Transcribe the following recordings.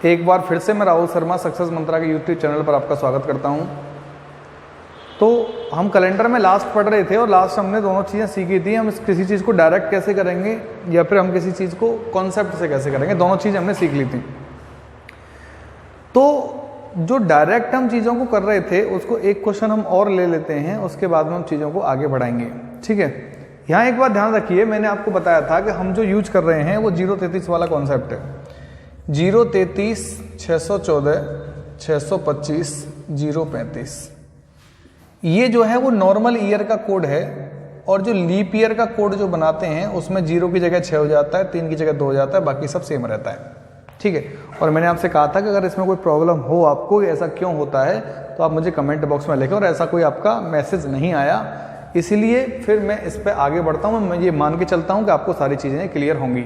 एक बार फिर से मैं राहुल शर्मा सक्सेस मंत्रा के यूट्यूब चैनल पर आपका स्वागत करता हूं। तो हम कैलेंडर में लास्ट पढ़ रहे थे और लास्ट हमने दोनों चीज़ें सीखी थी। हम किसी चीज़ को डायरेक्ट कैसे करेंगे या फिर हम किसी चीज़ को कॉन्सेप्ट से कैसे करेंगे, दोनों चीज़ हमने सीख ली थी। तो जो डायरेक्ट हम चीज़ों को कर रहे थे उसको एक क्वेश्चन हम और ले लेते हैं, उसके बाद में हम चीज़ों को आगे बढ़ाएंगे। ठीक है, यहाँ एक बात ध्यान रखिए, मैंने आपको बताया था कि हम जो यूज कर रहे हैं वो 033 वाला कॉन्सेप्ट है। 033, 614, 625, 035 ये जो है वो नॉर्मल ईयर का कोड है। और जो लीप ईयर का कोड जो बनाते हैं उसमें 0 की जगह 6 हो जाता है, 3 की जगह 2 हो जाता है, बाकी सब सेम रहता है। ठीक है, और मैंने आपसे कहा था कि अगर इसमें कोई प्रॉब्लम हो आपको, ऐसा क्यों होता है, तो आप मुझे कमेंट बॉक्स में लिखें। और ऐसा कोई आपका मैसेज नहीं आया, इसीलिए फिर मैं इस पर आगे बढ़ता हूँ। मैं ये मान के चलता हूँ कि आपको सारी चीज़ें क्लियर होंगी।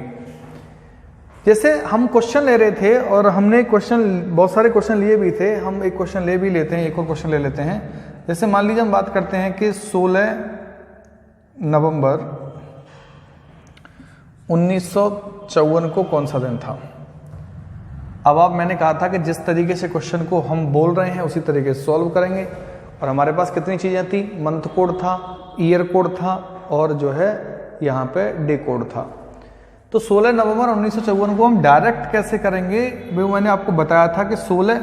जैसे हम क्वेश्चन ले रहे थे और हमने क्वेश्चन, बहुत सारे क्वेश्चन लिए भी थे, हम एक क्वेश्चन ले भी लेते हैं, एक और क्वेश्चन ले लेते हैं। जैसे मान लीजिए हम बात करते हैं कि 16 नवंबर 1954 को कौन सा दिन था। अब आप, मैंने कहा था कि जिस तरीके से क्वेश्चन को हम बोल रहे हैं उसी तरीके से सॉल्व करेंगे। और हमारे पास कितनी चीज़ें थी, मंथ कोड था, ईयर कोड था और जो है यहाँ पे डे कोड था। तो 16 नवंबर 1954 को हम डायरेक्ट कैसे करेंगे, वो मैंने आपको बताया था कि 16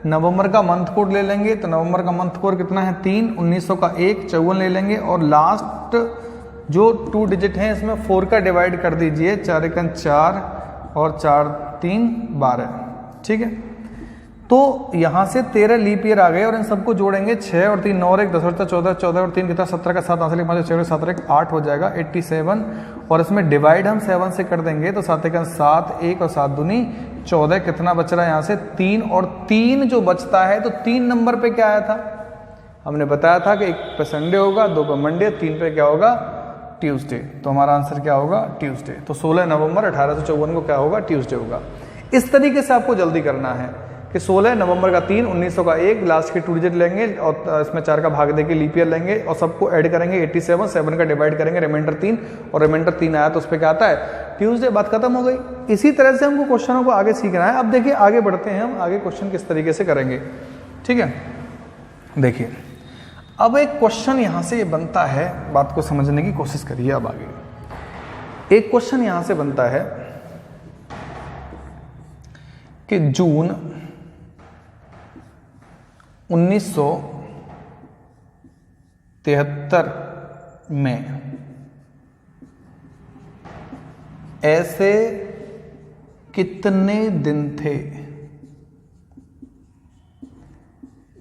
नवंबर का मंथ कोड ले लेंगे। तो नवंबर का मंथ कोड कितना है, 3, 1900 का 1, 54 ले लेंगे और लास्ट जो 2 डिजिट हैं इसमें 4 का डिवाइड कर दीजिए, 4 एकन 4 और 4 3 12। ठीक है, तो यहाँ से 13 लीप ईयर आ गए और इन सबको जोड़ेंगे, 6 और 3 9 और 1 10 और 14, 14 और 3 कितना 17 का 7 5 5 6 7 1 8 हो जाएगा 87। और इसमें डिवाइड हम 7 से कर देंगे तो 7 एकन 7, 1 और 7 दूनी 14। कितना बच रहा है यहाँ से 3, और 3 जो बचता है तो 3 नंबर पे क्या आया था, हमने बताया था कि 1 पे संडे होगा, 2 पे मंडे, 3 पे क्या होगा, ट्यूसडे। तो हमारा आंसर क्या होगा, ट्यूसडे। तो 16 नवंबर 1854 को क्या होगा, ट्यूसडे होगा। इस तरीके से आपको जल्दी करना है कि 16 नवंबर का 3, 1900 का 1, लास्ट के 2 डिजिट लेंगे और इसमें 4 का भाग देके लीप ईयर लेंगे और सबको ऐड करेंगे 87, 7 का डिवाइड करेंगे, रिमाइंडर 3 और रिमाइंडर 3 आया तो उस पर क्या आता है, ट्यूसडे। बात खत्म हो गई। इसी तरह से हमको क्वेश्चनों को आगे सीखना है। अब देखिए आगे बढ़ते हैं, हम आगे क्वेश्चन किस तरीके से करेंगे। ठीक है, देखिए अब एक क्वेश्चन यहां से बनता है, बात को समझने की कोशिश करिए। अब आगे एक क्वेश्चन यहां से बनता है कि जून 1973 में ऐसे कितने दिन थे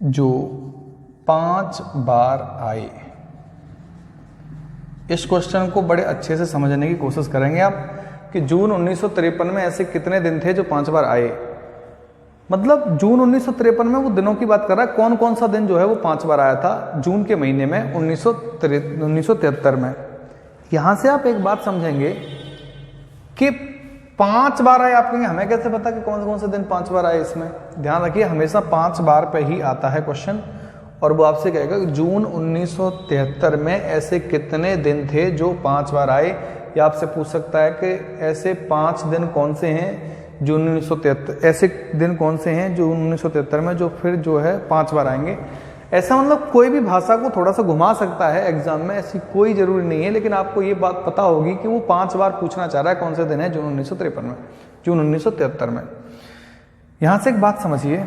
जो 5 बार आए। इस क्वेश्चन को बड़े अच्छे से समझने की कोशिश करेंगे आप कि जून 1953 में ऐसे कितने दिन थे जो 5 बार आए। मतलब जून 1953 में वो दिनों की बात कर रहा है, कौन कौन सा दिन जो है वो 5 बार आया था जून के महीने में 1973 में। यहां से आप एक बात समझेंगे कि 5 बार आए। आप कहेंगे हमें कैसे पता कि कौन कौन से दिन 5 बार आए। इसमें ध्यान रखिए, हमेशा 5 बार पे ही आता है क्वेश्चन और वो आपसे कहेगा कि जून 1973 में ऐसे कितने दिन थे जो 5 बार आए। या आपसे पूछ सकता है कि ऐसे 5 दिन कौन से हैं जून 1973, ऐसे दिन कौन से हैं जून 1973 में जो फिर जो है 5 बार आएंगे। ऐसा मतलब कोई भी भाषा को थोड़ा सा घुमा सकता है एग्जाम में, ऐसी कोई जरूरी नहीं है। लेकिन आपको ये बात पता होगी कि वो 5 बार पूछना चाह रहा है कौन से दिन है जून 1953 में, जून 1973 में। यहां से एक बात समझिए,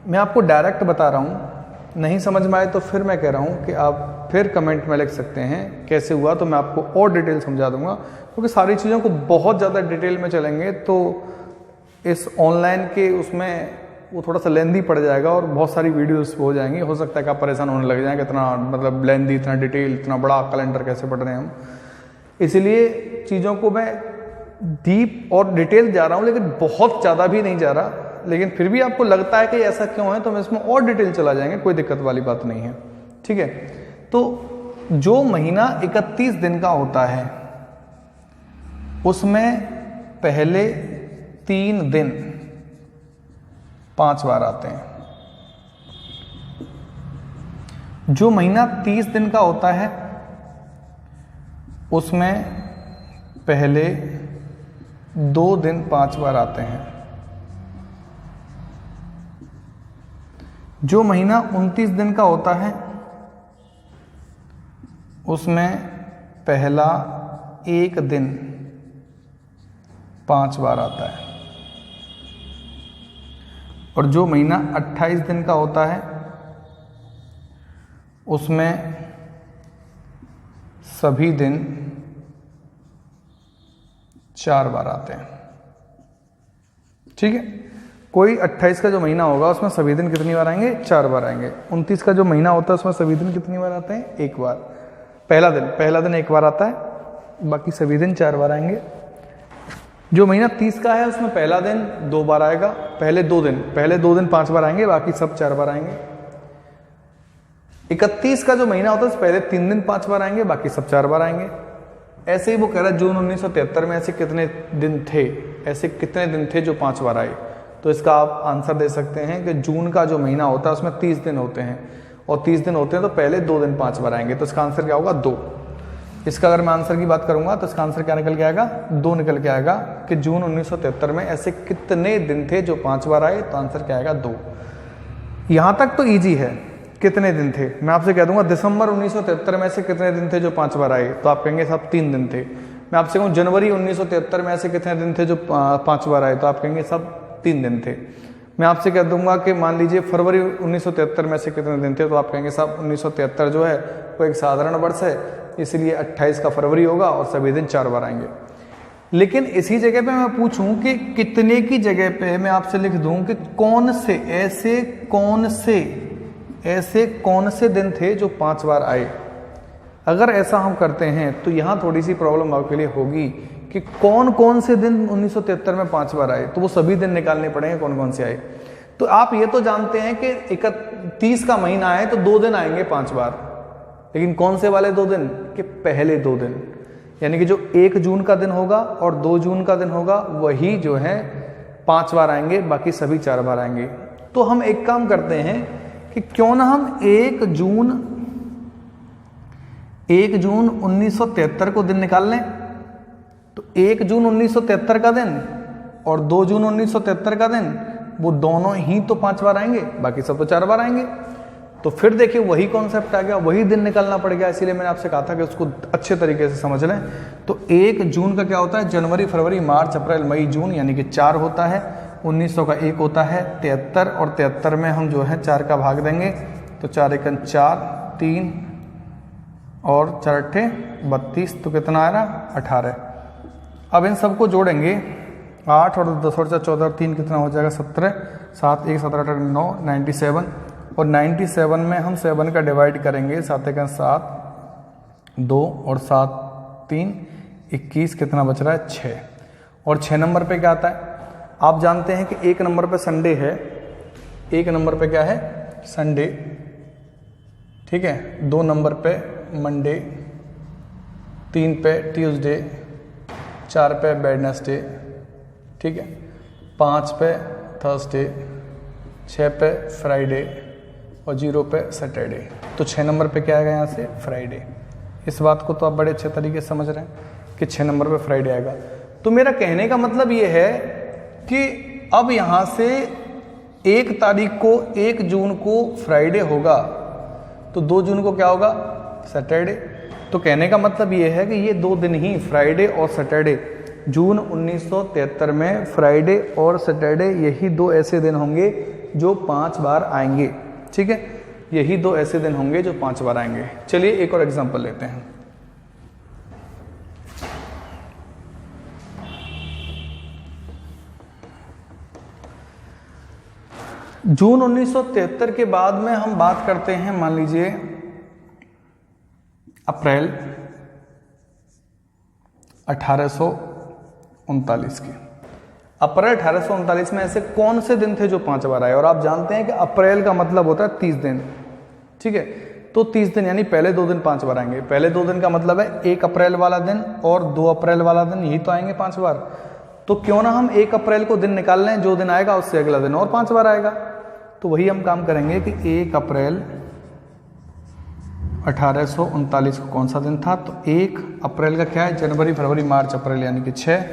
मैं आपको डायरेक्ट बता रहा हूं, नहीं समझ में आए तो फिर मैं कह रहा हूं कि आप फिर कमेंट में लिख सकते हैं कैसे हुआ, तो मैं आपको और डिटेल समझा दूंगा। क्योंकि सारी चीज़ों को बहुत ज़्यादा डिटेल में चलेंगे तो इस ऑनलाइन के उसमें वो थोड़ा सा लेंदी पड़ जाएगा और बहुत सारी वीडियोस हो जाएंगी। हो सकता है कि आप परेशान होने लग जाएंगे, इतना मतलब लेंदी, इतना डिटेल, इतना बड़ा कैलेंडर कैसे पढ़ रहे हैं हम। इसलिए चीज़ों को मैं डीप और डिटेल जा रहा हूँ, लेकिन बहुत ज़्यादा भी नहीं जा रहा। लेकिन फिर भी आपको लगता है कि ऐसा क्यों है तो मैं इसमें और डिटेल चला जाएंगे, कोई दिक्कत वाली बात नहीं है। ठीक है, तो जो महीना 31 दिन का होता है उसमें पहले 3 दिन 5 बार आते हैं। जो महीना 30 दिन का होता है उसमें पहले 2 दिन 5 बार आते हैं। जो महीना 29 दिन का होता है उसमें पहला एक दिन 5 बार आता है, और जो महीना 28 दिन का होता है उसमें सभी दिन 4 बार आते हैं। ठीक है, कोई 28 का जो महीना होगा उसमें सभी दिन कितनी बार आएंगे? 4 बार आएंगे। 29 का जो महीना होता है उसमें सभी दिन कितनी बार आते हैं? 1 बार। पहला दिन 1 बार आता है, बाकी सभी दिन 4 बार आएंगे। जो महीना 30 का है उसमें पहला दिन 2 बार आएगा, पहले दो दिन 5 बार आएंगे, बाकी सब 4 बार आएंगे। 31 का जो महीना होता है पहले 3 दिन 5 बार आएंगे, बाकी सब 4 बार आएंगे। ऐसे ही वो कह रहा है जून 1973 में ऐसे कितने दिन थे जो 5 बार आए। तो इसका आप आंसर दे सकते हैं कि जून का जो महीना होता है उसमें 30 दिन होते हैं, और 30 दिन होते हैं तो पहले 2 दिन 5 बार आएंगे। तो इसका आंसर क्या होगा? 2। इसका अगर मैं आंसर की बात करूंगा तो इसका आंसर क्या निकल के आएगा? 2 निकल के आएगा कि जून 1973 में ऐसे कितने दिन थे जो 5 बार आए। तो आंसर क्या आएगा? 2। यहां तक तो इजी है, कितने दिन थे। मैं आपसे कह दूंगा दिसंबर 1973 में ऐसे कितने दिन थे जो 5 बार आए, तो आप कहेंगे सब 3 दिन थे। मैं आपसे कहूँ जनवरी 1973 में ऐसे कितने दिन थे जो 5 बार आए, तो आप कहेंगे सब 3 दिन थे। मैं आपसे कह दूंगा कि मान लीजिए फरवरी 1973 में ऐसे कितने दिन थे, तो आप कहेंगे सब 1973 जो है वो एक साधारण वर्ष है, इसलिए 28 का फरवरी होगा और सभी दिन 4 बार आएंगे। लेकिन इसी जगह पे मैं पूछूं कि कितने की जगह पे मैं आपसे लिख दूं कि ऐसे कौन से दिन थे जो 5 बार आए। अगर ऐसा हम करते हैं तो यहाँ थोड़ी सी प्रॉब्लम आपके लिए होगी कि कौन से दिन 1973 में 5 बार आए, तो वो सभी दिन निकालने पड़ेंगे कौन से आए। तो आप ये तो जानते हैं कि 31 का महीना है तो 2 दिन आएंगे 5 बार, लेकिन कौन से वाले 2 दिन? कि पहले 2 दिन, यानी कि जो 1 जून का दिन होगा और 2 जून का दिन होगा वही जो है 5 बार आएंगे, बाकी सभी 4 बार आएंगे। तो हम एक काम करते हैं कि क्यों ना हम 1 जून 1973 को दिन निकाल लें। तो 1 जून 1973 का दिन और 2 जून 1973 का दिन, वो दोनों ही तो 5 बार आएंगे, बाकी सब तो 4 बार आएंगे। तो फिर देखिए वही कॉन्सेप्ट आ गया, वही दिन निकालना पड़ गया। इसीलिए मैंने आपसे कहा था कि उसको अच्छे तरीके से समझ लें। तो 1 जून का क्या होता है? जनवरी, फरवरी, मार्च, अप्रैल, मई, जून, यानी कि 4 होता है। 1900 का 1 होता है 73, और 73 में हम जो है 4 का भाग देंगे, तो 4 एकन 4, 3 और 4 अट्ठे 32, तो कितना आ रहा? 18। अब इन सबको जोड़ेंगे, 8 और 10 और 14 और 3 कितना हो जाएगा? 17, 7 1 17 18 9 97, और 97 में हम 7 का डिवाइड करेंगे, 7 एकन 7, 2 और 7 3 21, कितना बच रहा है? 6। और 6 नंबर पे क्या आता है? आप जानते हैं कि 1 नंबर पे संडे है, 1 नंबर पे क्या है? संडे, ठीक है। 2 नंबर पे मंडे, 3 पे ट्यूसडे, 4 पे वेडनेसडे, ठीक है, 5 पे थर्सडे, 6 पे फ्राइडे और 0 पे सैटरडे। तो 6 नंबर पे क्या आएगा यहाँ से? फ्राइडे। इस बात को तो आप बड़े अच्छे तरीके से समझ रहे हैं कि 6 नंबर पे फ्राइडे आएगा। तो मेरा कहने का मतलब ये है कि अब यहाँ से 1 तारीख को 1 जून को फ्राइडे होगा, तो 2 जून को क्या होगा? सैटरडे। तो कहने का मतलब ये है कि ये 2 दिन ही, फ्राइडे और सैटरडे, जून 1973 में फ्राइडे और सैटरडे, यही 2 ऐसे दिन होंगे जो 5 बार आएंगे। ठीक है, यही 2 ऐसे दिन होंगे जो 5 बार आएंगे। चलिए एक और एग्जांपल लेते हैं। जून 1973 के बाद में हम बात करते हैं, मान लीजिए अप्रैल 1839 की। अप्रैल 1839 में ऐसे कौन से दिन थे जो 5 बार आए? और आप जानते हैं कि अप्रैल का मतलब होता है 30 दिन, ठीक है। तो 30 दिन यानी पहले 2 दिन 5 बार आएंगे। पहले 2 दिन का मतलब है 1 अप्रैल वाला दिन और 2 अप्रैल वाला दिन, यही तो आएंगे 5 बार। तो क्यों ना हम 1 अप्रैल को दिन निकाल लें, जो दिन आएगा उससे अगला दिन और 5 बार आएगा। तो वही हम काम करेंगे कि 1 अप्रैल 1839 को कौन सा दिन था? तो 1 अप्रैल का क्या है? जनवरी, फरवरी, मार्च, अप्रैल, यानी कि 6।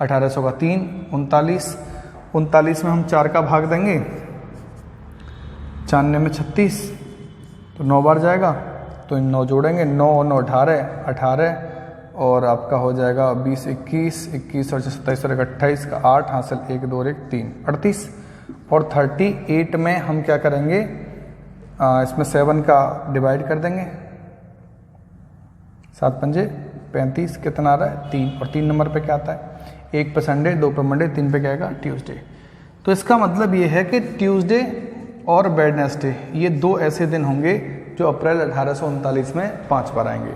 1800 का 3, 39। 39 में हम 4 का भाग देंगे, 94 में 36 तो 9 बार जाएगा, तो इन 9 जोड़ेंगे, 9 और 9 18 और आपका हो जाएगा 20 21 और 27 और 28 का 8 हासिल 1 2 1 3 38 और 38 में हम क्या करेंगे, इसमें 7 का डिवाइड कर देंगे, 7 पंजे 35 कितना आ रहा है 3 और 3 नंबर पे क्या आता है, 1 पे संडे, 2 पे मंडे, 3 पे क्या आएगा ट्यूसडे। तो इसका मतलब ये है कि ट्यूसडे और वेडनेसडे ये 2 ऐसे दिन होंगे जो अप्रैल 1839 में 5 बार आएंगे।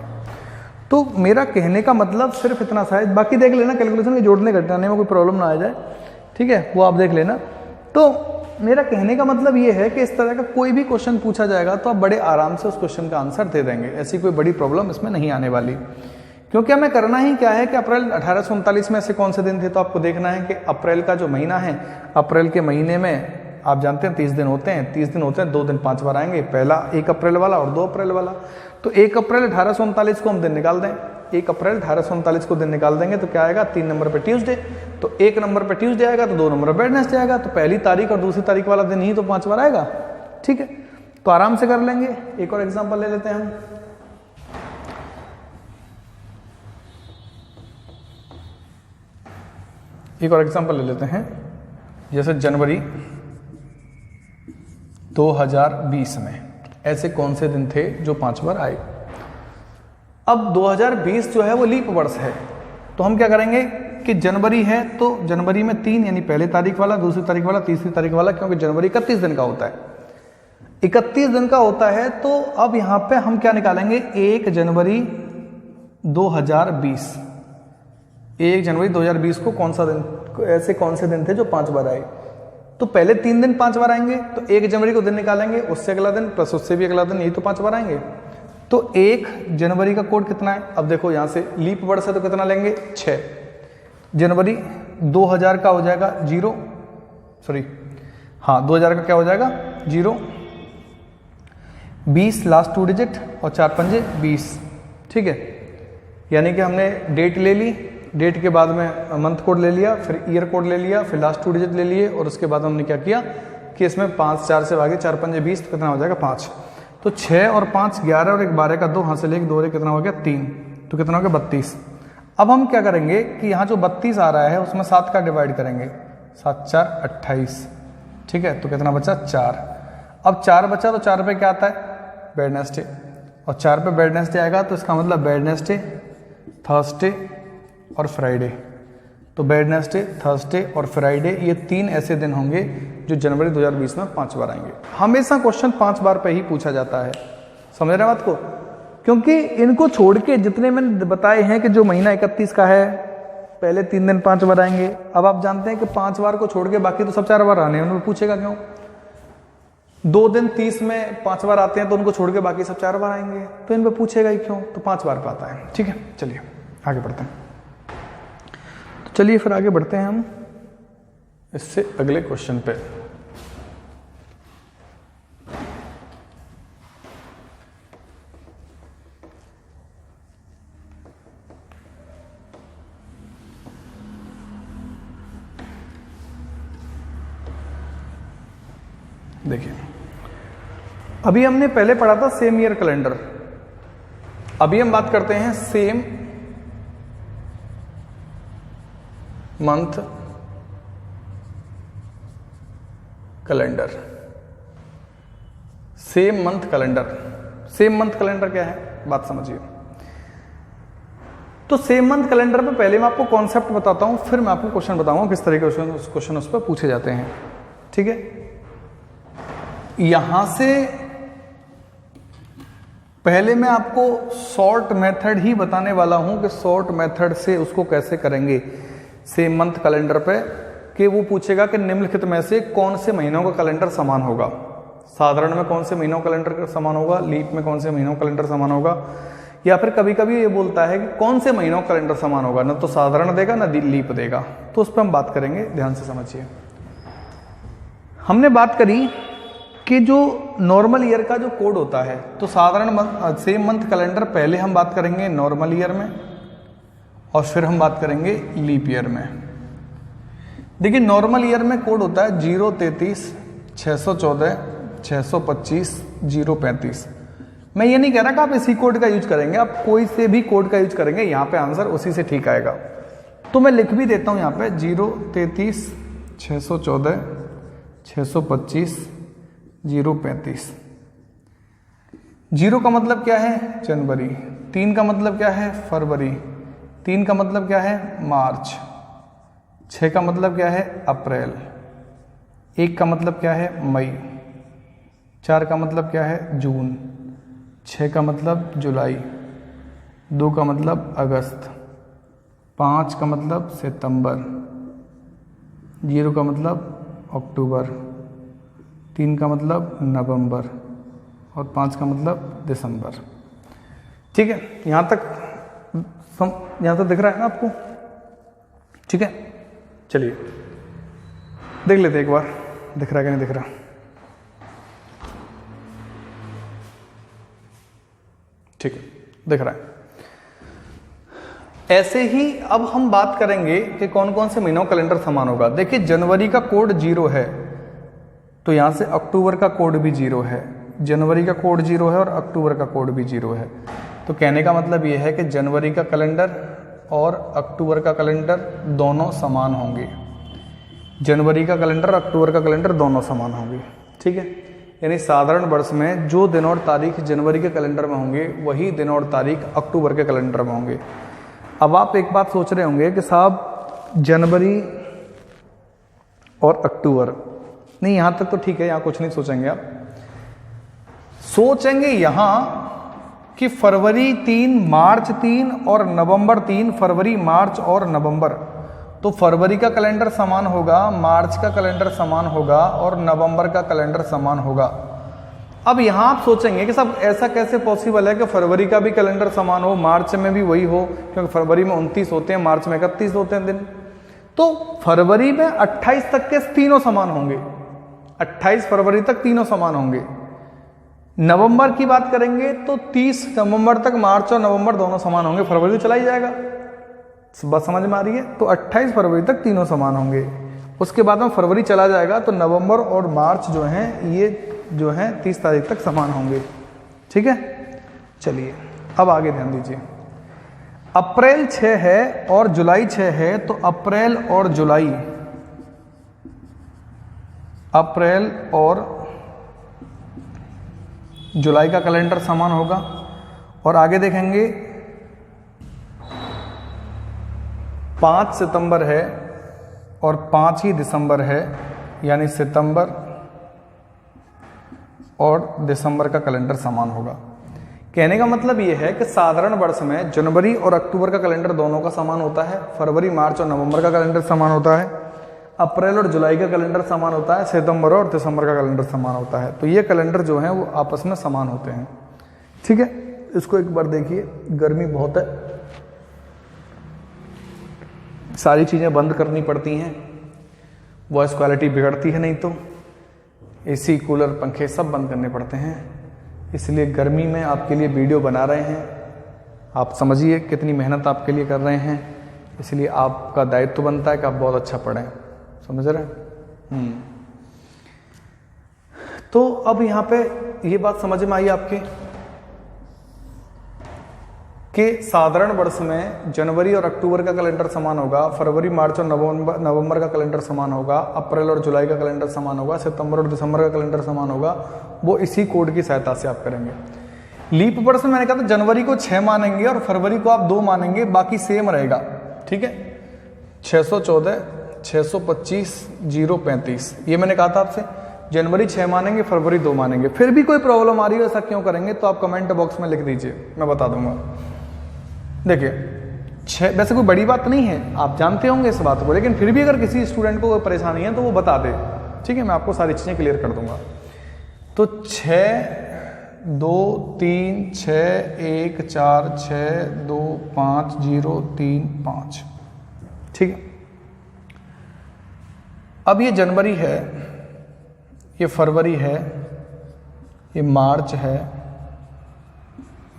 तो मेरा कहने का मतलब सिर्फ इतना सा है, बाकी देख लेना कैलकुलेशन के जोड़ने घटाने में कोई प्रॉब्लम ना आ जाए, ठीक है, वो आप देख लेना। तो मेरा कहने का मतलब ये है कि इस तरह का कोई भी क्वेश्चन पूछा जाएगा तो आप बड़े आराम से उस क्वेश्चन का आंसर दे देंगे, ऐसी कोई बड़ी प्रॉब्लम इसमें नहीं आने वाली। क्योंकि हमें करना ही क्या है कि अप्रैल 1839 में ऐसे कौन से दिन थे, तो आपको देखना है कि अप्रैल का जो महीना है, अप्रैल के महीने में आप जानते हैं 30 दिन होते हैं, 30 दिन होते हैं, 2 दिन 5 बार आएंगे, पहला 1 अप्रैल वाला और 2 अप्रैल वाला। तो 1 अप्रैल 1839 को हम दिन निकाल दें, 1 अप्रैल 1839 को दिन निकाल देंगे तो क्या आएगा, 3 नंबर पे ट्यूसडे, तो 1 नंबर पे ट्यूसडे आएगा तो 2 नंबर पे वेडनेसडे आएगा, तो पहली तारीख और दूसरी तारीख वाला दिन ही तो 5 बार आएगा, ठीक है। तो आराम से कर लेंगे। एक और एग्जाम्पल ले लेते हैं हम, एक और एग्जाम्पल ले लेते हैं, जैसे जनवरी 2020 में ऐसे कौन से दिन थे जो 5 बार आए। अब 2020 जो है वो लीप वर्ष है, तो हम क्या करेंगे कि जनवरी है तो जनवरी में 3 यानी पहले तारीख वाला, दूसरी तारीख वाला, तीसरी तारीख वाला, क्योंकि जनवरी 31 दिन का होता है, 31 दिन का होता है। तो अब यहाँ पे हम क्या निकालेंगे, 1 जनवरी 2020, 1 जनवरी 2020 को कौन सा दिन, ऐसे कौन से दिन थे जो 5 बार आए। तो पहले 3 दिन 5 बार आएंगे, तो 1 जनवरी को दिन निकालेंगे, उससे अगला दिन प्लस उससे भी अगला दिन, यही तो 5 बार आएंगे। तो 1 जनवरी का कोड कितना है, अब देखो यहाँ से लीप वर्ष है तो कितना लेंगे 6, जनवरी 2000 का हो जाएगा 0, सॉरी हाँ 2000 का क्या हो जाएगा 0, 20 लास्ट 2 डिजिट और 4 पंजे 20, ठीक है। यानी कि हमने डेट ले ली, डेट के बाद में मंथ कोड ले लिया, फिर ईयर कोड ले लिया, फिर लास्ट 2 डिजिट ले लिए, और उसके बाद हमने क्या किया कि इसमें 5 4 से भागे, 4 पंजे 20, तो कितना हो जाएगा 5। तो 6 और 5 11 और 1 12 का 2 हासिल 1 2 1 कितना हो गया 3, तो कितना हो गया 32। अब हम क्या करेंगे कि यहाँ जो 32 आ रहा है उसमें 7 का डिवाइड करेंगे, 7 4 28, ठीक है, तो कितना बचा 4। अब 4 बचा तो 4 पे क्या आता है वेडनेसडे, और 4 पे वेडनेसडे आएगा तो इसका मतलब वेडनेसडे, थर्सडे और फ्राइडे। तो वेडनेसडे, थर्सडे और फ्राइडे ये 3 ऐसे दिन होंगे जो जनवरी 2020 में 5 बार आएंगे। हमेशा क्वेश्चन 5 बार पे ही पूछा जाता है, समझ रहे हैं बात को, क्योंकि इनको छोड़ के जितने मैंने बताए हैं कि जो महीना 31 का है पहले 3 दिन 5 बार आएंगे। अब आप जानते हैं कि 5 बार को छोड़ के बाकी तो सब 4 बार आने हैं, उनको पूछेगा क्यों। 2 दिन 30 में 5 बार आते हैं तो उनको छोड़ के बाकी सब 4 बार आएंगे, तो इन पर पूछेगा ही क्यों, तो 5 बार पे आता है, ठीक है। चलिए आगे बढ़ते हैं, तो चलिए फिर आगे बढ़ते हैं हम इससे अगले क्वेश्चन पे। देखिए अभी हमने पहले पढ़ा था सेम ईयर कैलेंडर, अभी हम बात करते हैं same month calendar. Same month calendar, same month calendar क्या है बात समझिए। तो सेम मंथ कैलेंडर पे पहले मैं आपको कॉन्सेप्ट बताता हूं, फिर मैं आपको क्वेश्चन बताऊंगा किस तरीके के क्वेश्चन उस पर पूछे जाते हैं, ठीक है। यहां से पहले मैं आपको शॉर्ट मेथड ही बताने वाला हूं कि शॉर्ट मेथड से उसको कैसे करेंगे सेम मंथ कैलेंडर पे, कि वो पूछेगा कि निम्नलिखित में से कौन से महीनों का कैलेंडर समान होगा। साधारण में कौन से महीनों का कैलेंडर समान होगा, लीप में कौन से महीनों का कैलेंडर समान होगा, या फिर कभी कभी ये बोलता है कि कौन से महीनों का कैलेंडर समान होगा, ना तो साधारण देगा ना लीप देगा। तो उस पर हम बात करेंगे, ध्यान से समझिए। हमने बात करी कि जो नॉर्मल ईयर का जो कोड होता है, तो साधारण सेम मंथ कैलेंडर पहले हम बात करेंगे नॉर्मल ईयर में और फिर हम बात करेंगे लीप ईयर में। देखिए नॉर्मल ईयर में कोड होता है 0 33 614 625,035। मैं ये नहीं कह रहा कि आप इसी कोड का यूज करेंगे, आप कोई से भी कोड का यूज करेंगे, यहाँ पे आंसर उसी से ठीक आएगा। तो मैं लिख भी देता हूँ यहाँ पे 033,614,625,035। 0 का मतलब क्या है? जनवरी। 3 का मतलब क्या है? फरवरी। 3 का मतलब क्या है? मार्च। 6 का मतलब क्या है? अप्रैल। 1 का मतलब क्या है? मई। 4 का मतलब क्या है? जून। 6 का मतलब जुलाई। 2 का मतलब अगस्त। 5 का मतलब सितंबर। 0 का मतलब अक्टूबर। 3 का मतलब नवंबर और 5 का मतलब दिसंबर। ठीक है, यहाँ तक दिख रहा है ना आपको? ठीक है, चलिए देख लेते एक बार, दिख रहा है कि नहीं दिख रहा। ठीक है, दिख रहा है। ऐसे ही अब हम बात करेंगे कि कौन कौन से महीनों कैलेंडर समान होगा। देखिए, जनवरी का कोड 0 है, तो यहां से अक्टूबर का कोड भी 0 है। जनवरी का कोड 0 है और अक्टूबर का कोड भी 0 है। तो कहने का मतलब यह है कि जनवरी का कैलेंडर और अक्टूबर का कैलेंडर दोनों समान होंगे। जनवरी का कैलेंडर, अक्टूबर का कैलेंडर दोनों समान होंगे। ठीक है, यानी साधारण वर्ष में जो दिन और तारीख जनवरी के कैलेंडर में होंगे वही दिन और तारीख अक्टूबर के कैलेंडर में होंगे। अब आप एक बात सोच रहे होंगे कि साहब जनवरी और अक्टूबर, नहीं यहाँ तक तो ठीक है, यहाँ कुछ नहीं सोचेंगे आप। सोचेंगे यहाँ कि फरवरी 3, मार्च 3 और नवंबर 3, फरवरी, मार्च और नवंबर। तो फरवरी का कैलेंडर समान होगा, मार्च का कैलेंडर समान होगा और नवंबर का कैलेंडर समान होगा। अब यहां आप सोचेंगे कि सब ऐसा कैसे पॉसिबल है कि फरवरी का भी कैलेंडर समान हो, मार्च में भी वही हो, क्योंकि फरवरी में 29 होते हैं, मार्च में 31 होते हैं दिन। तो फरवरी में 28 तक के तीनों समान होंगे, 28 फरवरी तक तीनों समान होंगे। नवंबर की बात करेंगे तो 30 नवंबर तक मार्च और नवंबर दोनों समान होंगे, फरवरी तो चला ही जाएगा। बात समझ में आ रही है? तो 28 फरवरी तक तीनों समान होंगे। उसके बाद में फरवरी चला जाएगा तो नवंबर और मार्च जो हैं ये जो हैं 30 तारीख तक समान होंगे। ठीक है, चलिए अब आगे ध्यान दीजिए। अप्रैल 6 है और जुलाई 6 है, तो अप्रैल और जुलाई, अप्रैल और जुलाई का कैलेंडर समान होगा। और आगे देखेंगे 5 सितंबर है और 5 ही दिसंबर है, यानी सितंबर और दिसंबर का कैलेंडर समान होगा। कहने का मतलब यह है कि साधारण वर्ष में जनवरी और अक्टूबर का कैलेंडर दोनों का समान होता है, फरवरी, मार्च और नवंबर का कैलेंडर समान होता है, अप्रैल और जुलाई का कैलेंडर समान होता है, सितंबर और दिसंबर का कैलेंडर समान होता है। तो ये कैलेंडर जो है वो आपस में समान होते हैं। ठीक है, इसको एक बार देखिए, गर्मी बहुत है, सारी चीज़ें बंद करनी पड़ती हैं, वॉइस क्वालिटी बिगड़ती है, नहीं तो एसी, कूलर, पंखे सब बंद करने पड़ते हैं। इसलिए गर्मी में आपके लिए वीडियो बना रहे हैं। आप समझिए कितनी मेहनत आपके लिए कर रहे हैं, इसलिए आपका दायित्व बनता है कि आप बहुत अच्छा पढ़ें। समझ रहे हैं? तो अब यहाँ पे ये बात समझ में आई आपके कि साधारण वर्ष में जनवरी और अक्टूबर का कैलेंडर समान होगा, फरवरी, मार्च और नवंबर का कैलेंडर समान होगा, अप्रैल और जुलाई का कैलेंडर समान होगा, सितंबर और दिसंबर का कैलेंडर समान होगा। वो इसी कोड की सहायता से आप करेंगे। लीप वर्ष में मैंने कहा था जनवरी को 6 मानेंगे और फरवरी को आप 2 मानेंगे, बाकी सेम रहेगा। ठीक है, 614, 625, 035, ये मैंने कहा था आपसे। जनवरी 6 मानेंगे, फरवरी 2 मानेंगे। फिर भी कोई प्रॉब्लम आ रही है ऐसा क्यों करेंगे तो आप कमेंट बॉक्स में लिख दीजिए, मैं बता दूंगा। देखिए 6 वैसे कोई बड़ी बात नहीं है, आप जानते होंगे इस बात को, लेकिन फिर भी अगर किसी स्टूडेंट को कोई परेशानी है तो वो बता दे। ठीक है, मैं आपको सारी चीज़ें क्लियर कर दूंगा। तो 6, 2, 3, 6, 1, 4, 6, 2, 5, 0, 3, 5। ठीक है, अब ये जनवरी है, ये फरवरी है, ये मार्च है,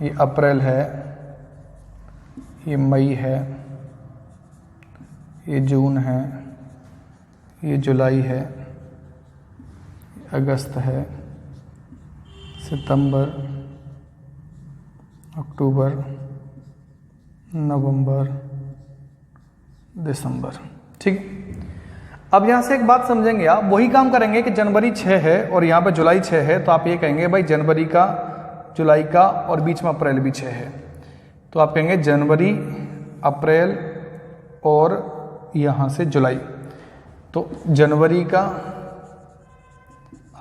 ये अप्रैल है, ये मई है, ये जून है, ये जुलाई है, अगस्त है, सितंबर, अक्टूबर, नवंबर, दिसंबर। ठीक। अब यहाँ से एक बात समझेंगे आप, वही काम करेंगे कि जनवरी 6 है और यहाँ पे जुलाई 6 है, तो आप ये कहेंगे भाई जनवरी का, जुलाई का और बीच में अप्रैल भी 6 है, तो आप कहेंगे जनवरी, अप्रैल और यहाँ से जुलाई। तो जनवरी का,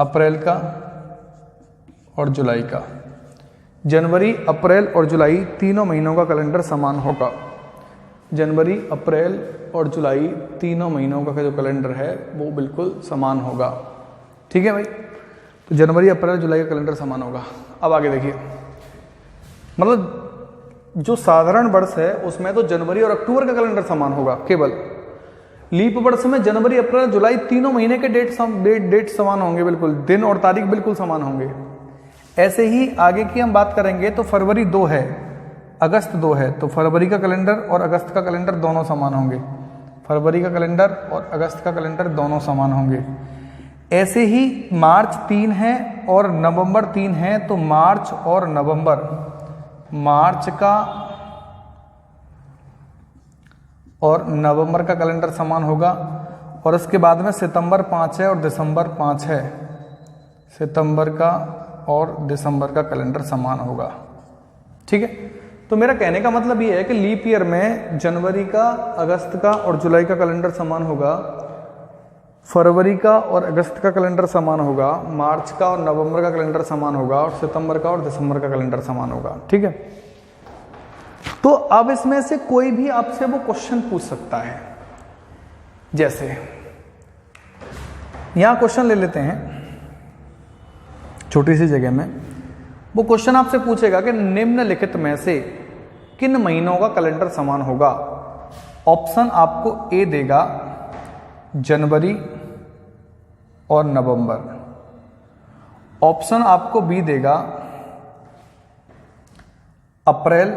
अप्रैल का और जुलाई का, जनवरी, अप्रैल और जुलाई तीनों महीनों का कैलेंडर समान होगा। जनवरी, अप्रैल और जुलाई तीनों महीनों का जो कैलेंडर है वो बिल्कुल समान होगा। ठीक है भाई, तो जनवरी, अप्रैल, जुलाई का कैलेंडर समान होगा। अब आगे देखिए, मतलब जो साधारण वर्ष है उसमें तो जनवरी और अक्टूबर का कैलेंडर समान होगा केवल। लीप वर्ष में जनवरी, अप्रैल, जुलाई तीनों महीने के डेट समान होंगे, बिल्कुल दिन और तारीख बिल्कुल समान होंगे। ऐसे ही आगे की हम बात करेंगे तो फरवरी 2 है, अगस्त 2 है, तो फरवरी का कैलेंडर और अगस्त का कैलेंडर दोनों समान होंगे। फरवरी का कैलेंडर और अगस्त का कैलेंडर दोनों समान होंगे। ऐसे ही मार्च 3 है और नवंबर 3 है, तो मार्च और नवंबर, मार्च का और नवंबर का कैलेंडर समान होगा। और उसके बाद में सितंबर 5 है और दिसंबर 5 है, सितंबर का और दिसंबर का कैलेंडर समान होगा। ठीक है, तो मेरा कहने का मतलब ये है कि लीप ईयर में जनवरी का, अगस्त का और जुलाई का कैलेंडर समान होगा, फरवरी का और अगस्त का कैलेंडर समान होगा, मार्च का और नवंबर का कैलेंडर समान होगा और सितंबर का और दिसंबर का कैलेंडर समान होगा। ठीक है, तो अब इसमें से कोई भी आपसे वो क्वेश्चन पूछ सकता है। जैसे यहां क्वेश्चन ले लेते हैं छोटी सी जगह में, वो क्वेश्चन आपसे पूछेगा कि निम्नलिखित में से किन महीनों का कैलेंडर समान होगा। ऑप्शन आपको ए देगा जनवरी और नवंबर, ऑप्शन आपको बी देगा अप्रैल,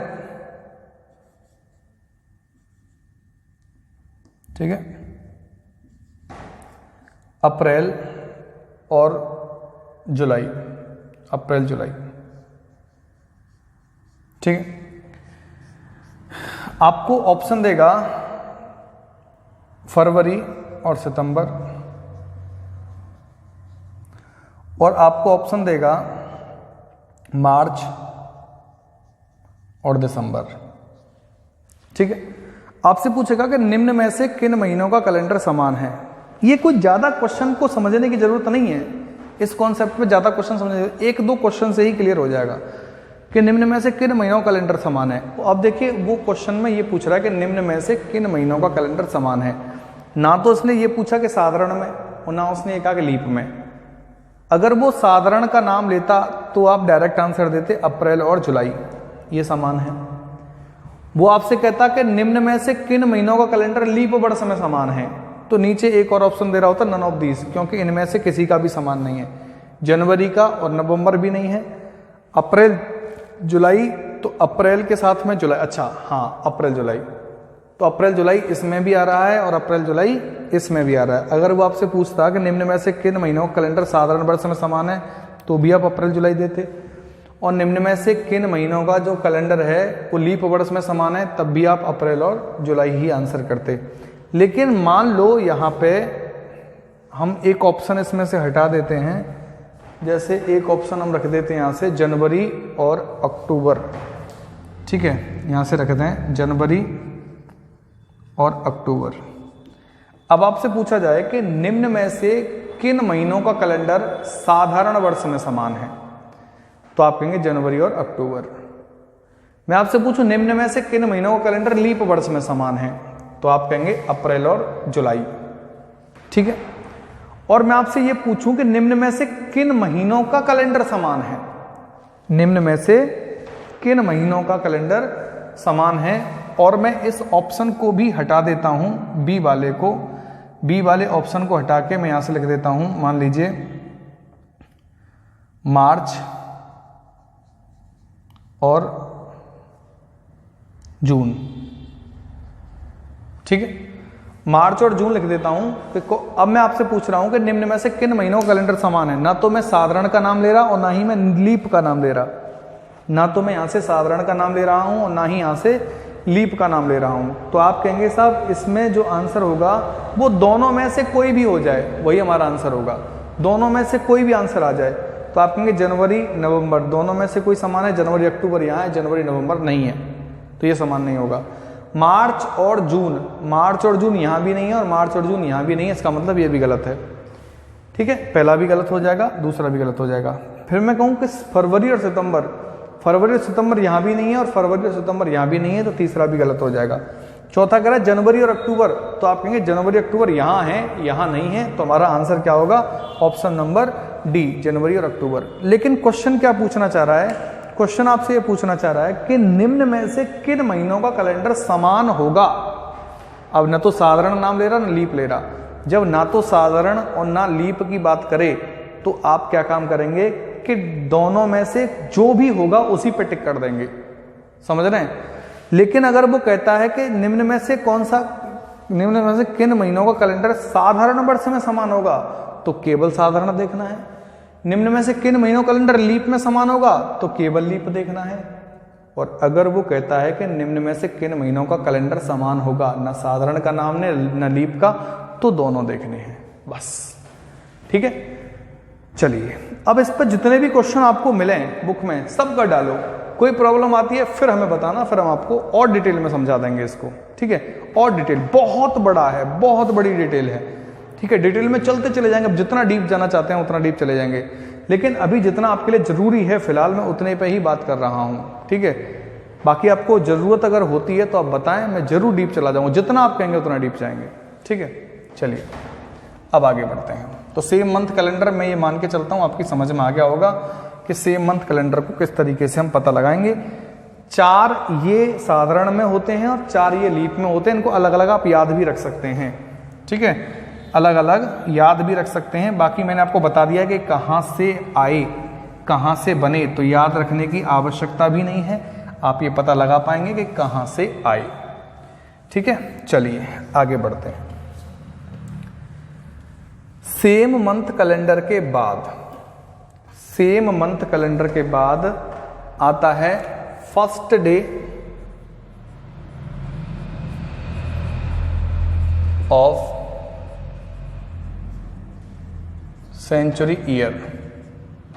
ठीक है, अप्रैल और जुलाई, अप्रैल जुलाई। ठीक है, आपको ऑप्शन देगा फरवरी और सितंबर, और आपको ऑप्शन देगा मार्च और दिसंबर। ठीक है, आपसे पूछेगा कि निम्न में से किन महीनों का कैलेंडर समान है। ये कोई ज्यादा क्वेश्चन को समझने की जरूरत नहीं है, इस कॉन्सेप्ट में ज्यादा क्वेश्चन समझने, एक दो क्वेश्चन से ही क्लियर हो जाएगा कि निम्न में से किन महीनों का कैलेंडर समान है। तो अब देखिए, वो क्वेश्चन में ये पूछ रहा है कि निम्न में से किन महीनों का कैलेंडर समान है। ना तो उसने ये पूछा कि साधारण में, और ना उसने ये कहा कि लीप में। अगर वो साधारण का नाम लेता तो आप डायरेक्ट आंसर देते अप्रैल और जुलाई ये समान है। वो आपसे कहता कि निम्न में से किन महीनों का कैलेंडर लीप वर्ष में समान है, तो नीचे एक और ऑप्शन दे रहा होता नन ऑफ दीज, क्योंकि इनमें से किसी का भी समान नहीं है। जनवरी का और नवंबर भी नहीं है, अप्रैल जुलाई, तो अप्रैल के साथ में जुलाई, अच्छा हाँ अप्रैल जुलाई, तो अप्रैल जुलाई इसमें भी आ रहा है और अप्रैल जुलाई इसमें भी आ रहा है। अगर वो आपसे पूछता कि निम्न में से किन महीनों का कैलेंडर साधारण वर्ष में समान है, तो भी आप अप्रैल जुलाई देते, और निम्न में से किन महीनों का जो कैलेंडर है वो लीप वर्ष में समान है, तब भी आप अप्रैल और जुलाई ही आंसर करते। लेकिन मान लो यहाँ पे हम एक ऑप्शन इसमें से हटा देते हैं, जैसे एक ऑप्शन हम रख देते हैं यहाँ से जनवरी और अक्टूबर। ठीक है, यहाँ से रखते हैं जनवरी और अक्टूबर। अब आपसे पूछा जाए कि निम्न में से किन महीनों का कैलेंडर साधारण वर्ष में समान है, तो आप कहेंगे जनवरी और अक्टूबर। मैं आपसे पूछूं निम्न में से किन महीनों का कैलेंडर लीप वर्ष में समान है, तो आप कहेंगे अप्रैल और जुलाई। ठीक है, और मैं आपसे ये पूछूं कि निम्न में से किन महीनों का कैलेंडर समान है, निम्न में से किन महीनों का कैलेंडर समान है, और मैं इस ऑप्शन को भी हटा देता हूं, बी वाले को, बी वाले ऑप्शन को हटा के मैं यहां से लिख देता हूं, मान लीजिए मार्च और जून। ठीक है, मार्च और जून लिख देता हूं। अब मैं आपसे पूछ रहा हूं कि निम्न में से किन महीनों का कैलेंडर समान है। ना तो मैं साधारण का नाम ले रहा और ना ही मैं लीप का नाम ले रहा। ना तो मैं यहां से साधारण का नाम ले रहा हूं और ना ही यहां से लीप का नाम ले रहा हूं। तो आप कहेंगे साहब इसमें जो आंसर होगा वो दोनों में से कोई भी हो जाए, वही हमारा आंसर होगा। दोनों में से कोई भी आंसर आ जाए तो आप कहेंगे जनवरी नवंबर, दोनों में से कोई समान है। जनवरी अक्टूबर यहाँ है, जनवरी नवंबर नहीं है, तो ये समान नहीं होगा। मार्च और जून यहाँ भी नहीं है और मार्च और जून यहाँ भी नहीं है, इसका मतलब ये भी गलत है। ठीक है, पहला भी गलत हो जाएगा, दूसरा भी गलत हो जाएगा। फिर मैं कहूँ कि फरवरी और सितंबर यहाँ भी नहीं है और फरवरी और सितंबर यहाँ भी नहीं है, तो तीसरा भी गलत हो जाएगा। चौथा कह रहा है जनवरी और अक्टूबर, तो आप कहेंगे जनवरी अक्टूबर यहाँ है, यहाँ नहीं है, तो हमारा आंसर क्या होगा? ऑप्शन नंबर डी, जनवरी और अक्टूबर। लेकिन क्वेश्चन क्या पूछना चाह रहा है? क्वेश्चन आपसे ये पूछना चाह रहा है कि निम्न में से किन महीनों का कैलेंडर समान होगा। अब न तो साधारण नाम ले रहा ना लीप ले रहा। जब ना तो साधारण और ना लीप की बात करे तो आप क्या काम करेंगे कि दोनों में से जो भी होगा उसी पे टिक कर देंगे, समझ रहे हैं। लेकिन अगर वो कहता है कि निम्न में से किन महीनों का कैलेंडर साधारण वर्ष में समान होगा, तो केवल साधारण देखना है। निम्न में से किन महीनों का कैलेंडर लीप में समान होगा, तो केवल लीप देखना है। और अगर वो कहता है कि निम्न में से किन महीनों का कैलेंडर समान होगा, ना साधारण का नाम ने ना लीप का, तो दोनों देखने हैं बस। ठीक है, चलिए अब इस पर जितने भी क्वेश्चन आपको मिले बुक में सब कर डालो। कोई प्रॉब्लम आती है फिर हमें बताना, फिर हम आपको और डिटेल में समझा देंगे इसको। ठीक है, और डिटेल बहुत बड़ा है, बहुत बड़ी डिटेल है। ठीक है, डिटेल में चलते चले जाएंगे। अब जितना डीप जाना चाहते हैं उतना डीप चले जाएंगे, लेकिन अभी जितना आपके लिए जरूरी है फिलहाल मैं उतने पे ही बात कर रहा हूँ। ठीक है, बाकी आपको जरूरत अगर होती है तो आप बताएं, मैं जरूर डीप चला जाऊँगा। जितना आप कहेंगे उतना डीप जाएंगे। ठीक है, चलिए अब आगे बढ़ते हैं। तो सेम मंथ कैलेंडर मैं ये मान के चलता हूँ आपकी समझ में आ गया होगा कि सेम मंथ कैलेंडर को किस तरीके से हम पता लगाएंगे। 4 ये साधारण में होते हैं और 4 ये लीप में होते हैं। इनको अलग अलग आप याद भी रख सकते हैं। ठीक है, अलग अलग याद भी रख सकते हैं। बाकी मैंने आपको बता दिया कि कहाँ से आए कहाँ से बने, तो याद रखने की आवश्यकता भी नहीं है। आप ये पता लगा पाएंगे कि कहाँ से आए। ठीक है, चलिए आगे बढ़ते हैं। सेम मंथ कैलेंडर के बाद आता है first day of century year.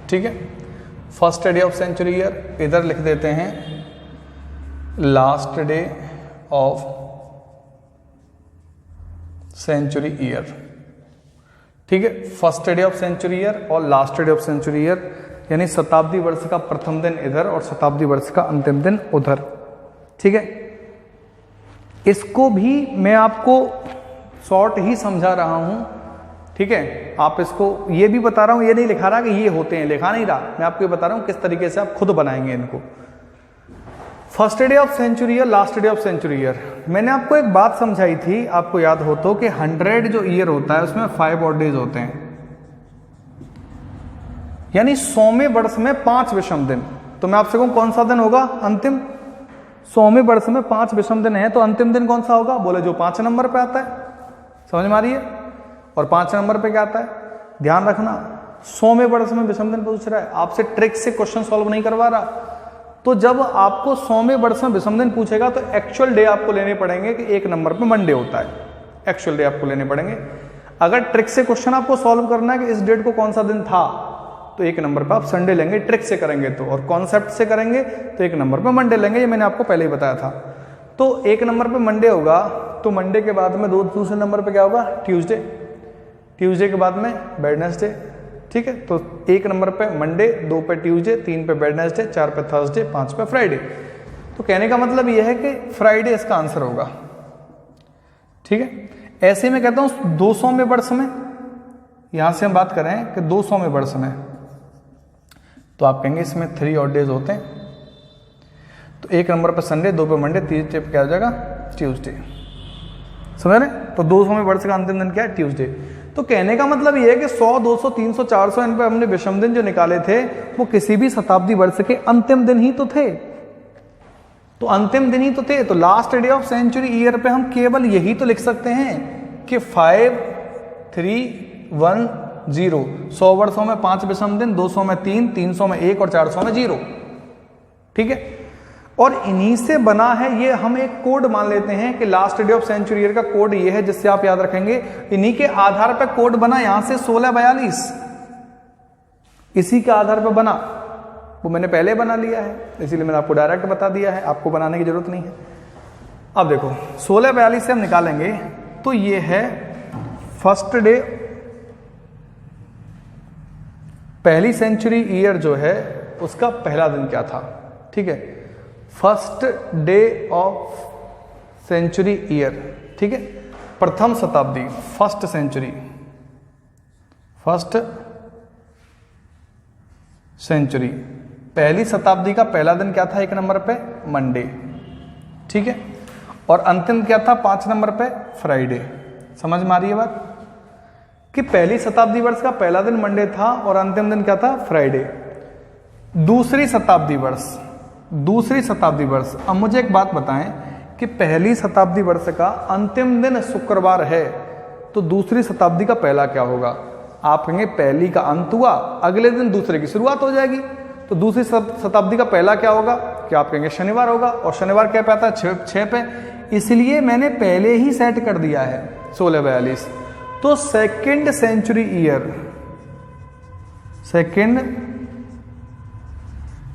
ठीक है, first day of century year, इधर लिख देते हैं last day of century year. ठीक है, first day of century year और last day of century year, यानी शताब्दी वर्ष का प्रथम दिन इधर और शताब्दी वर्ष का अंतिम दिन उधर। ठीक है, इसको भी मैं आपको शॉर्ट ही समझा रहा हूं। ठीक है, आप इसको ये भी बता रहा हूं, ये नहीं लिखा रहा कि ये होते हैं, लिखा नहीं रहा। मैं आपको ये बता रहा हूं किस तरीके से आप खुद बनाएंगे इनको। First day of century year, last day of century year. मैंने आपको एक बात समझाई थी, आपको याद हो तो, कि 100 जो ईयर होता है उसमें 5 ऑड डेज होते हैं, यानी 100वें वर्ष में 5 विषम दिन। तो मैं आपसे कहूं कौन सा दिन होगा अंतिम? 100वें वर्ष में 5 विषम दिन है, तो अंतिम दिन कौन सा होगा? बोले जो 5 नंबर पे आता है। समझ में आ रही है? और 5 नंबर पे क्या आता है? ध्यान रखना, 100वें वर्ष में विषम दिन पूछ रहा है, आपसे ट्रिक से क्वेश्चन सॉल्व नहीं करवा रहा। तो जब आपको 100वें वर्ष में विषम दिन पूछेगा तो एक्चुअल डे आपको लेने पड़ेंगे कि 1 नंबर पे मंडे होता है। एक्चुअल डे आपको लेने पड़ेंगे। अगर ट्रिक से क्वेश्चन आपको सॉल्व करना है कि इस डेट को कौन सा दिन था, तो 1 नंबर पे आप संडे लेंगे ट्रिक से करेंगे तो, और कॉन्सेप्ट से करेंगे तो 1 नंबर पे मंडे लेंगे। ये मैंने आपको पहले ही बताया था। तो 1 नंबर पे मंडे होगा, तो मंडे के बाद में दूसरे नंबर पे क्या होगा? ट्यूसडे। ट्यूसडे के बाद में वेडनेसडे। ठीक है, तो 1 नंबर पे मंडे, 2 पे ट्यूसडे, 3 पे वेडनेसडे, 4 पे थर्सडे, 5 पे फ्राइडे। तो कहने का मतलब यह है कि फ्राइडे इसका आंसर होगा। ठीक है, ऐसे में कहता हूं 200वें वर्ष में, यहां से हम बात करें कि 200वें वर्ष में, तो आप कहेंगे इसमें 3 ऑड डेज होते हैं। तो 1 नंबर पे संडे, 2 पे मंडे, 3 पे क्या हो जाएगा? ट्यूसडे। समझ रहे? तो 200वें वर्ष का अंतिम दिन क्या है? ट्यूसडे। तो कहने का मतलब ये है कि 100, 200, 300, 400 इन पे हमने विषम दिन जो निकाले थे वो किसी भी शताब्दी वर्ष के अंतिम दिन ही तो थे। तो अंतिम दिन ही तो थे। तो last day of century year पे हम केवल यही तो लिख सकते हैं कि 5 3 1 0, 100 वर्षों में 5 विषम दिन, 200 में 3, 300 में 1 और 400 में 0। ठीक है, और इन्हीं से बना है ये, हम एक कोड मान लेते हैं कि last day of century year का कोड ये है, जिससे आप याद रखेंगे। इन्हीं के आधार पर कोड बना यहां से 1642, इसी के आधार पर बना। वो मैंने पहले बना लिया है, इसीलिए मैंने आपको डायरेक्ट बता दिया है, आपको बनाने की जरूरत नहीं है। अब देखो 1642 से हम निकालेंगे तो ये है फर्स्ट डे, पहली सेंचुरी ईयर जो है उसका पहला दिन क्या था। ठीक है, first day of century year. ठीक है, प्रथम शताब्दी, फर्स्ट सेंचुरी, फर्स्ट सेंचुरी, पहली शताब्दी का पहला दिन क्या था? 1 नंबर पे मंडे। ठीक है, और अंतिम क्या था? 5 नंबर पे फ्राइडे। समझ में आ रही है बात कि पहली शताब्दी वर्ष का पहला दिन मंडे था और अंतिम दिन क्या था? फ्राइडे। दूसरी शताब्दी वर्ष, दूसरी शताब्दी वर्ष, अब मुझे एक बात बताएं कि पहली शताब्दी वर्ष का अंतिम दिन शुक्रवार है, तो दूसरी शताब्दी का पहला क्या होगा? आप कहेंगे पहली का अंत हुआ, अगले दिन दूसरे की शुरुआत हो जाएगी, तो दूसरी शताब्दी का पहला क्या होगा? क्या आप कहेंगे शनिवार होगा, और शनिवार क्या पे आता है? 6 पे। इसलिए मैंने पहले ही सेट कर दिया है 1642। तो second century year, second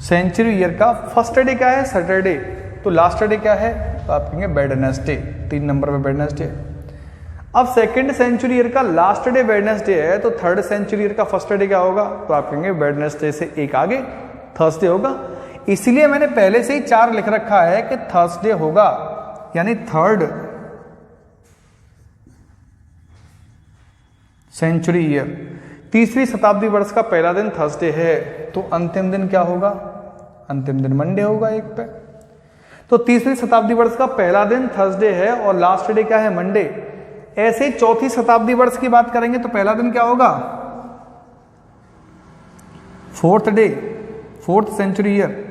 century year का फर्स्ट डे क्या है? सैटरडे। तो लास्ट डे क्या है? तो आप कहेंगे वेडनेसडे, 3 नंबर पे वेडनेसडे। अब सेकेंड सेंचुरी ईयर का लास्ट डे वेडनेसडे है, तो थर्ड सेंचुरी ईयर का फर्स्ट डे क्या होगा? तो आप कहेंगे वेडनेसडे से एक आगे थर्सडे होगा। इसलिए मैंने पहले से ही 4 लिख रखा है कि थर्सडे होगा, यानी थर्ड सेंचुरी ईयर, तीसरी शताब्दी वर्ष का पहला दिन थर्सडे है, तो अंतिम दिन क्या होगा? अंतिम दिन मंडे होगा 1 पे। तो तीसरी शताब्दी वर्ष का पहला दिन थर्सडे है और लास्ट डे क्या है? मंडे। ऐसे चौथी शताब्दी वर्ष की बात करेंगे तो पहला दिन क्या होगा? Fourth day, fourth century year.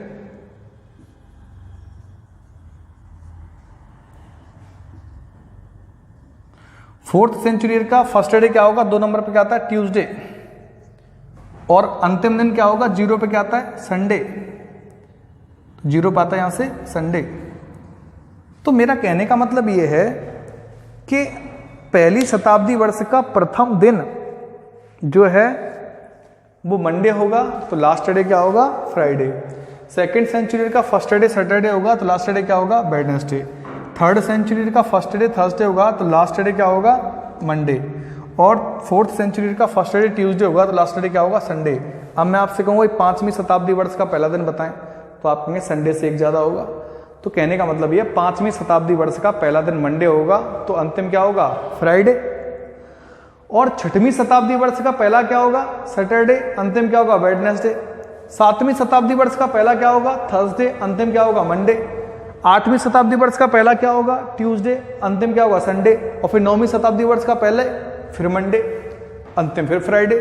Fourth century year का फर्स्ट डे क्या होगा? 2 नंबर पे क्या आता है? ट्यूसडे। और अंतिम दिन क्या होगा? 0 पे क्या आता है? संडे। 0 पे आता है यहां से संडे। तो मेरा कहने का मतलब यह है कि पहली शताब्दी वर्ष का प्रथम दिन जो है वो मंडे होगा, तो लास्ट डे क्या होगा? फ्राइडे। सेकेंड सेंचुरी का फर्स्ट डे सैटरडे होगा, तो लास्ट डे क्या होगा? वेडनेसडे। थर्ड सेंचुरी का फर्स्ट डे थर्सडे होगा, तो लास्ट डे क्या होगा? मंडे। और फोर्थ सेंचुरी का फर्स्ट डे ट्यूसडे होगा, तो लास्ट डे क्या होगा? संडे। अब मैं आपसे कहूँगा 5वीं शताब्दी वर्ष का पहला दिन बताएं, तो आप कहेंगे संडे से एक ज़्यादा होगा। तो कहने का मतलब ये 5वीं शताब्दी वर्ष का पहला दिन मंडे होगा, तो अंतिम क्या होगा? फ्राइडे। और 6वीं शताब्दी वर्ष का पहला क्या होगा? सैटरडे, अंतिम क्या होगा? वेडनेसडे। 7वीं शताब्दी वर्ष का पहला क्या होगा? थर्सडे, अंतिम क्या होगा? मंडे। 8वीं शताब्दी वर्ष का पहला क्या होगा? ट्यूसडे, अंतिम क्या होगा? संडे। और फिर 9वीं शताब्दी वर्ष का पहले फिर मंडे, अंतिम फिर फ्राइडे।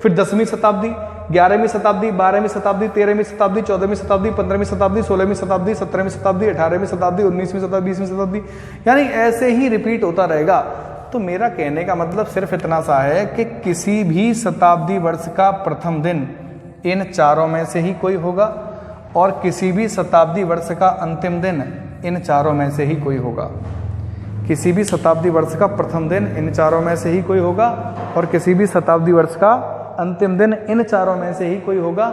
फिर 10वीं शताब्दी, 11वीं शताब्दी, 12वीं शताब्दी, 13वीं शताब्दी, 14वीं शताब्दी, 15वीं शताब्दी, 16वीं शताब्दी, 17वीं शताब्दी, 18वीं शताब्दी, 19वीं शताब्दी, 20वीं शताब्दी, यानी ऐसे ही रिपीट होता रहेगा। तो मेरा कहने का मतलब सिर्फ इतना सा है कि किसी भी शताब्दी वर्ष का प्रथम दिन इन चारों में से ही कोई होगा, और किसी भी शताब्दी वर्ष का अंतिम दिन इन चारों में से ही कोई होगा। किसी भी शताब्दी वर्ष का प्रथम दिन इन चारों में से ही कोई होगा, और किसी भी शताब्दी वर्ष का अंतिम दिन इन चारों में से ही कोई होगा।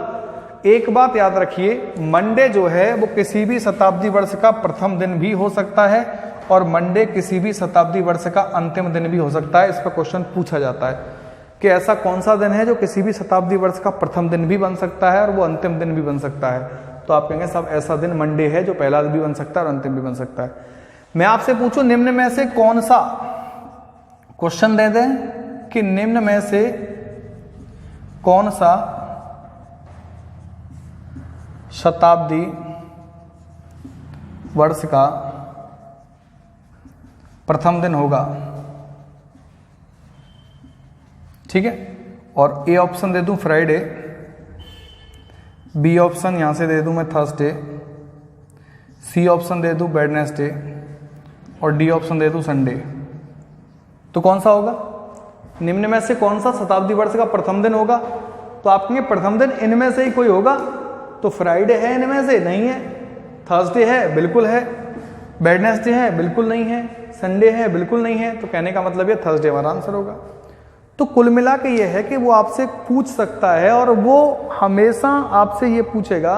एक बात याद रखिए, मंडे जो है वो किसी भी शताब्दी वर्ष का प्रथम दिन भी हो सकता है, और मंडे किसी भी शताब्दी वर्ष का अंतिम दिन भी हो सकता है। इस पर क्वेश्चन पूछा जाता है कि ऐसा कौन सा दिन है जो किसी भी शताब्दी वर्ष का प्रथम दिन भी बन सकता है और वो अंतिम दिन भी बन सकता है। तो आप कहेंगे सब ऐसा दिन मंडे है जो पहला भी बन सकता है और अंतिम भी बन सकता है। मैं आपसे पूछूं निम्न में से कौन सा, क्वेश्चन दे दें कि निम्न में से कौन सा शताब्दी वर्ष का प्रथम दिन होगा, ठीक है। और ए ऑप्शन दे दूं फ्राइडे, बी ऑप्शन यहां से दे दूं मैं थर्सडे, सी ऑप्शन दे दूं वेडनेसडे, और डी ऑप्शन दे दूं संडे। तो कौन सा होगा? निम्न में से कौन सा शताब्दी वर्ष का प्रथम दिन होगा? तो आप कहेंगे प्रथम दिन इनमें से ही कोई होगा, तो फ्राइडे है इनमें से? नहीं है। थर्सडे है? बिल्कुल है। वेडनेसडे है? बिल्कुल नहीं है। संडे है? बिल्कुल नहीं है। तो कहने का मतलब ये थर्सडे हमारा आंसर होगा। तो कुल मिला के ये है कि वो आपसे पूछ सकता है और वो हमेशा आपसे ये पूछेगा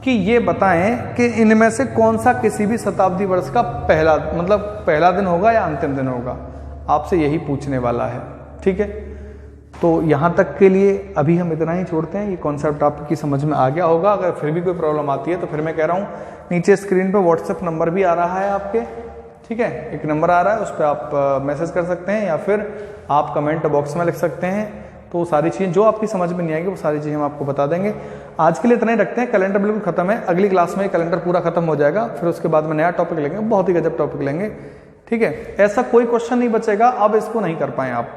कि ये बताएं कि इनमें से कौन सा किसी भी शताब्दी वर्ष का पहला दिन होगा या अंतिम दिन होगा, आपसे यही पूछने वाला है। ठीक है, तो यहाँ तक के लिए अभी हम इतना ही छोड़ते हैं। ये कॉन्सेप्ट आपकी समझ में आ गया होगा। अगर फिर भी कोई प्रॉब्लम आती है तो फिर मैं कह रहा हूँ नीचे स्क्रीन पर व्हाट्सएप नंबर भी आ रहा है आपके। ठीक है, एक नंबर आ रहा है, उस पर आप मैसेज कर सकते हैं या फिर आप कमेंट बॉक्स में लिख सकते हैं। तो सारी चीज़ें जो आपकी समझ में नहीं आएगी वो सारी चीज़ें हम आपको बता देंगे। आज के लिए इतना ही रखते हैं। कैलेंडर बिल्कुल खत्म है, अगली क्लास में कैलेंडर पूरा खत्म हो जाएगा, फिर उसके बाद में नया टॉपिक लेंगे, बहुत ही गजब टॉपिक लेंगे। ठीक है, ऐसा कोई क्वेश्चन नहीं बचेगा अब इसको नहीं कर पाए आप।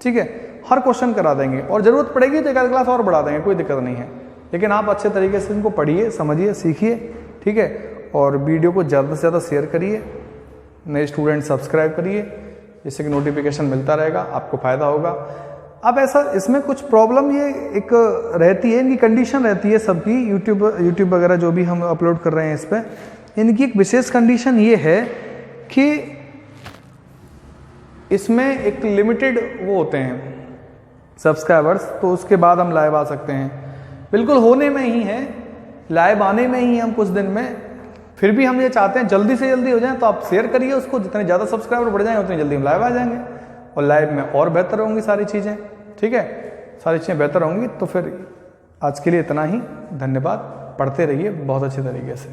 ठीक है, हर क्वेश्चन करा देंगे और जरूरत पड़ेगी तो एक आध क्लास और बढ़ा देंगे, कोई दिक्कत नहीं है। लेकिन आप अच्छे तरीके से इनको पढ़िए, समझिए, सीखिए। ठीक है, और वीडियो को ज़्यादा से ज़्यादा शेयर करिए, नए स्टूडेंट सब्सक्राइब करिए, जिससे कि नोटिफिकेशन मिलता रहेगा, आपको फ़ायदा होगा। अब ऐसा इसमें कुछ प्रॉब्लम ये एक रहती है, इनकी कंडीशन रहती है सबकी, यूट्यूब वगैरह जो भी हम अपलोड कर रहे हैं इस पर, इनकी एक विशेष कंडीशन ये है कि इसमें एक लिमिटेड वो होते हैं सब्सक्राइबर्स, तो उसके बाद हम लाइव आ सकते हैं। बिल्कुल होने में ही है, लाइव आने में ही हम कुछ दिन में। फिर भी हम ये चाहते हैं जल्दी से जल्दी हो जाए, तो आप शेयर करिए उसको, जितने ज़्यादा सब्सक्राइबर बढ़ जाएंगे उतनी जल्दी हम लाइव आ जाएंगे और लाइव में और बेहतर होंगी सारी चीज़ें। ठीक है, सारी चीज़ें बेहतर होंगी। तो फिर आज के लिए इतना ही, धन्यवाद। पढ़ते रहिए बहुत अच्छे तरीके से।